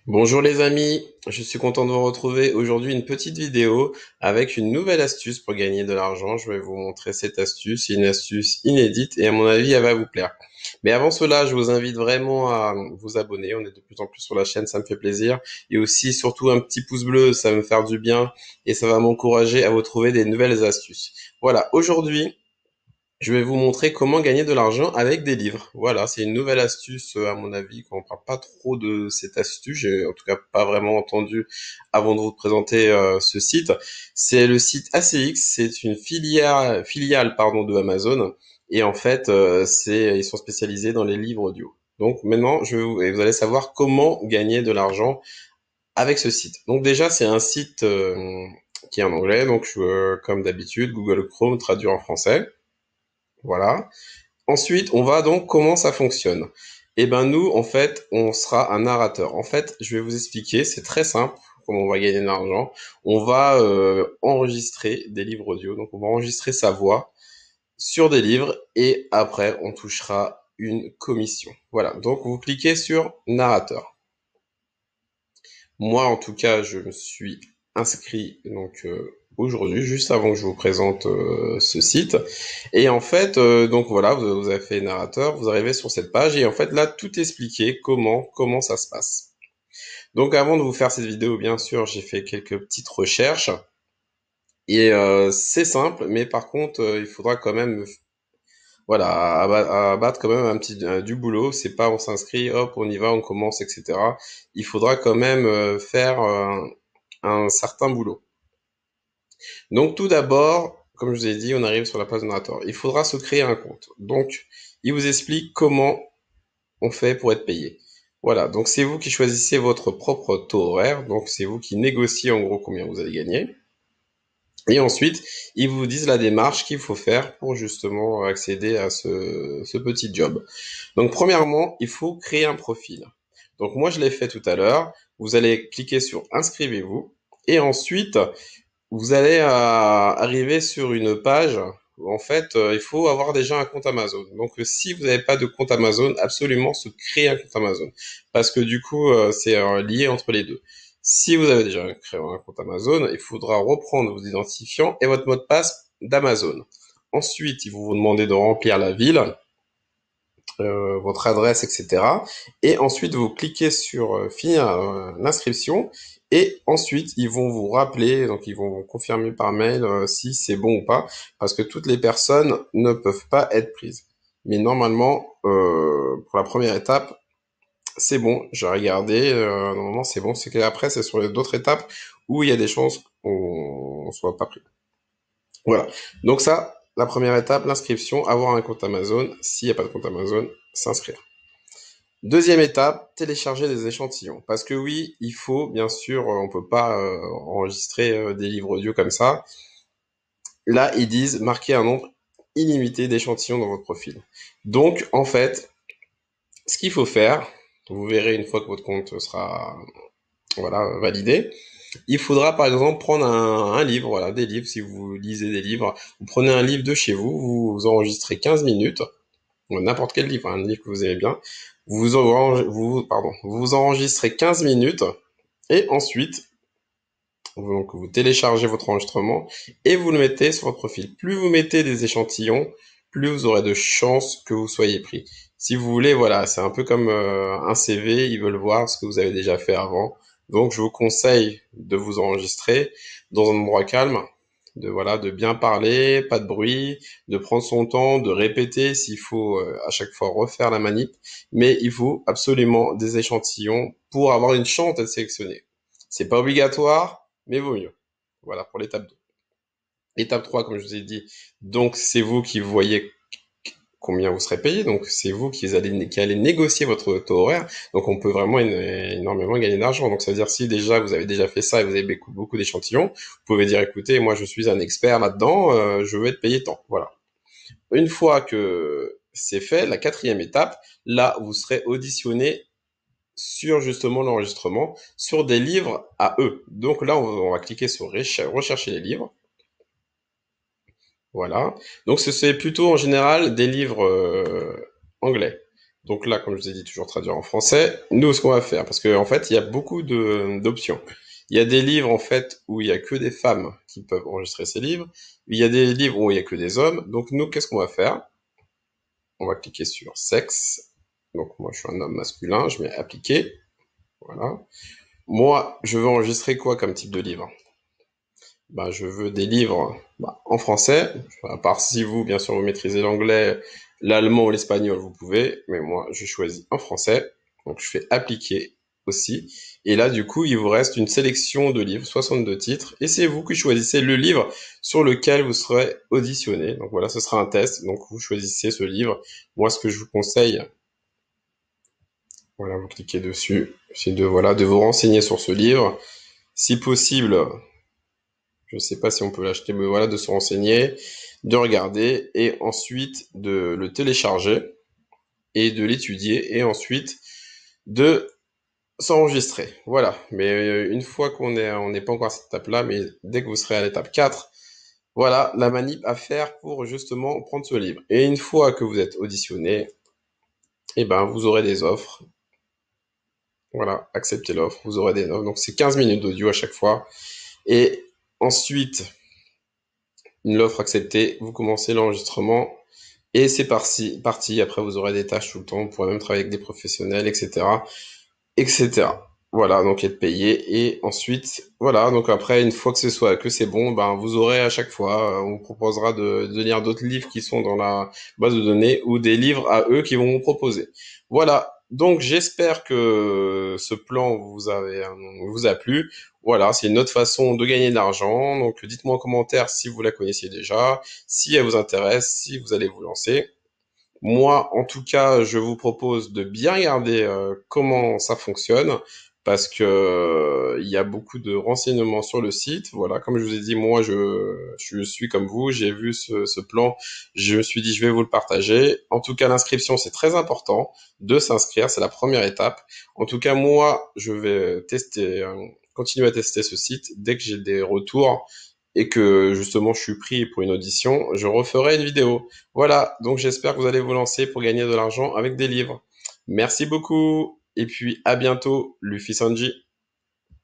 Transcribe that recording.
Bonjour les amis, je suis content de vous retrouver aujourd'hui une petite vidéo avec une nouvelle astuce pour gagner de l'argent. Je vais vous montrer cette astuce, c'est une astuce inédite et à mon avis elle va vous plaire. Mais avant cela, je vous invite vraiment à vous abonner, on est de plus en plus sur la chaîne, ça me fait plaisir. Et aussi surtout un petit pouce bleu, ça va me faire du bien et ça va m'encourager à vous trouver des nouvelles astuces. Voilà, aujourd'hui, je vais vous montrer comment gagner de l'argent avec des livres. Voilà, c'est une nouvelle astuce à mon avis, quand on parle pas trop de cette astuce, j'ai en tout cas pas vraiment entendu avant de vous présenter ce site. C'est le site ACX, c'est une filiale pardon, de Amazon et en fait ils sont spécialisés dans les livres audio. Donc maintenant, et vous allez savoir comment gagner de l'argent avec ce site. Donc déjà, c'est un site qui est en anglais, donc comme d'habitude, Google Chrome traduit en français. Voilà. Ensuite, on va donc comment ça fonctionne. Eh ben nous, en fait, on sera un narrateur. En fait, je vais vous expliquer, c'est très simple comment on va gagner de l'argent. On va enregistrer des livres audio, donc on va enregistrer sa voix sur des livres et après on touchera une commission. Voilà, donc vous cliquez sur narrateur. Moi, en tout cas, je me suis inscrit donc aujourd'hui, juste avant que je vous présente ce site. Et en fait, donc voilà, vous avez fait narrateur, vous arrivez sur cette page et en fait là, tout expliqué comment ça se passe. Donc avant de vous faire cette vidéo, bien sûr, j'ai fait quelques petites recherches et c'est simple, mais par contre, il faudra quand même voilà, abattre quand même un petit du boulot. C'est pas on s'inscrit, hop, on y va, on commence, etc. Il faudra quand même faire un certain boulot. Donc tout d'abord, comme je vous ai dit, on arrive sur la page de narrateur. Il faudra se créer un compte. Donc, il vous explique comment on fait pour être payé. Voilà, donc c'est vous qui choisissez votre propre taux horaire. Donc c'est vous qui négociez en gros combien vous allez gagner. Et ensuite, ils vous disent la démarche qu'il faut faire pour justement accéder à ce petit job. Donc premièrement, il faut créer un profil. Donc moi, je l'ai fait tout à l'heure. Vous allez cliquer sur inscrivez-vous. Et ensuite, vous allez arriver sur une page où en fait, il faut avoir déjà un compte Amazon. Donc si vous n'avez pas de compte Amazon, absolument se créer un compte Amazon. Parce que du coup, c'est lié entre les deux. Si vous avez déjà créé un compte Amazon, il faudra reprendre vos identifiants et votre mot de passe d'Amazon. Ensuite, ils vont vous demander de remplir la ville, votre adresse, etc. Et ensuite, vous cliquez sur finir l'inscription. Et ensuite, ils vont vous rappeler, donc ils vont vous confirmer par mail si c'est bon ou pas, parce que toutes les personnes ne peuvent pas être prises. Mais normalement, pour la première étape, c'est bon. J'ai regardé, normalement c'est bon. C'est qu'après, c'est sur les d'autres étapes où il y a des chances qu'on ne soit pas pris. Voilà. Donc ça, la première étape, l'inscription, avoir un compte Amazon. S'il n'y a pas de compte Amazon, s'inscrire. Deuxième étape, télécharger des échantillons. Parce que oui, il faut, bien sûr, on peut pas enregistrer des livres audio comme ça. Là, ils disent marquer un nombre illimité d'échantillons dans votre profil. Donc, en fait, ce qu'il faut faire, vous verrez une fois que votre compte sera voilà, validé, il faudra par exemple prendre un livre, voilà, des livres, si vous lisez des livres, vous prenez un livre de chez vous, vous enregistrez 15 minutes, n'importe quel livre, hein, un livre que vous aimez bien, vous enregistrez 15 minutes et ensuite donc vous téléchargez votre enregistrement et vous le mettez sur votre profil. Plus vous mettez des échantillons, plus vous aurez de chances que vous soyez pris. Si vous voulez, voilà, c'est un peu comme un CV, ils veulent voir ce que vous avez déjà fait avant. Donc je vous conseille de vous enregistrer dans un endroit calme, de voilà, de bien parler, pas de bruit, de prendre son temps, de répéter s'il faut à chaque fois refaire la manip, mais il faut absolument des échantillons pour avoir une chance d'être sélectionné. C'est pas obligatoire, mais vaut mieux. Voilà pour l'étape 2. Étape 3, comme je vous ai dit, donc c'est vous qui voyez combien vous serez payé, donc c'est vous qui allez négocier votre taux horaire, donc on peut vraiment énormément gagner d'argent. Donc ça veut dire si déjà vous avez déjà fait ça et vous avez beaucoup d'échantillons, vous pouvez dire écoutez, moi je suis un expert là-dedans, je veux être payé tant. Voilà. Une fois que c'est fait, la quatrième étape, là vous serez auditionné sur justement l'enregistrement, sur des livres à eux. Donc là, on va cliquer sur rechercher les livres. Voilà. Donc c'est plutôt en général des livres anglais. Donc là, comme je vous ai dit, toujours traduire en français. Nous, ce qu'on va faire, parce qu'en fait, il y a beaucoup d'options. Il y a des livres, en fait, où il y a que des femmes qui peuvent enregistrer ces livres. Il y a des livres où il y a que des hommes. Donc nous, qu'est-ce qu'on va faire? On va cliquer sur sexe. Donc moi, je suis un homme masculin. Je mets appliquer. Voilà. Moi, je veux enregistrer quoi comme type de livre? Ben, je veux des livres en français, à part si vous, bien sûr, vous maîtrisez l'anglais, l'allemand ou l'espagnol, vous pouvez, mais moi, je choisis en français, donc je fais appliquer aussi, et là, du coup, il vous reste une sélection de livres, 62 titres, et c'est vous qui choisissez le livre sur lequel vous serez auditionné. Donc voilà, ce sera un test, donc vous choisissez ce livre. Moi, ce que je vous conseille, voilà, vous cliquez dessus, c'est voilà, de vous renseigner sur ce livre. Si possible, je ne sais pas si on peut l'acheter, mais voilà, de se renseigner, de regarder et ensuite de le télécharger et de l'étudier et ensuite de s'enregistrer. Voilà. Mais une fois on n'est pas encore à cette étape-là, mais dès que vous serez à l'étape 4, voilà la manip à faire pour justement prendre ce livre. Et une fois que vous êtes auditionné, eh ben, vous aurez des offres. Voilà, acceptez l'offre, vous aurez des offres. Donc c'est 15 minutes d'audio à chaque fois. Et ensuite, une offre acceptée, vous commencez l'enregistrement et c'est parti. Après, vous aurez des tâches tout le temps. Vous pourrez même travailler avec des professionnels, etc., etc. Voilà, donc être payé. Et ensuite, voilà, donc après, une fois que c'est bon, ben, vous aurez à chaque fois, on vous proposera de lire d'autres livres qui sont dans la base de données ou des livres à eux qui vont vous proposer. Voilà. Donc, j'espère que ce plan vous a plu. Voilà, c'est une autre façon de gagner de l'argent. Donc, dites-moi en commentaire si vous la connaissiez déjà, si elle vous intéresse, si vous allez vous lancer. Moi, en tout cas, je vous propose de bien regarder comment ça fonctionne parce que il y a beaucoup de renseignements sur le site. Voilà, comme je vous ai dit, moi, je suis comme vous, j'ai vu ce plan, je me suis dit, je vais vous le partager. En tout cas, l'inscription, c'est très important de s'inscrire, c'est la première étape. En tout cas, moi, je vais continuer à tester ce site dès que j'ai des retours et que justement je suis pris pour une audition, je referai une vidéo. Voilà, donc j'espère que vous allez vous lancer pour gagner de l'argent avec des livres. Merci beaucoup et puis à bientôt, Luffy Sanji.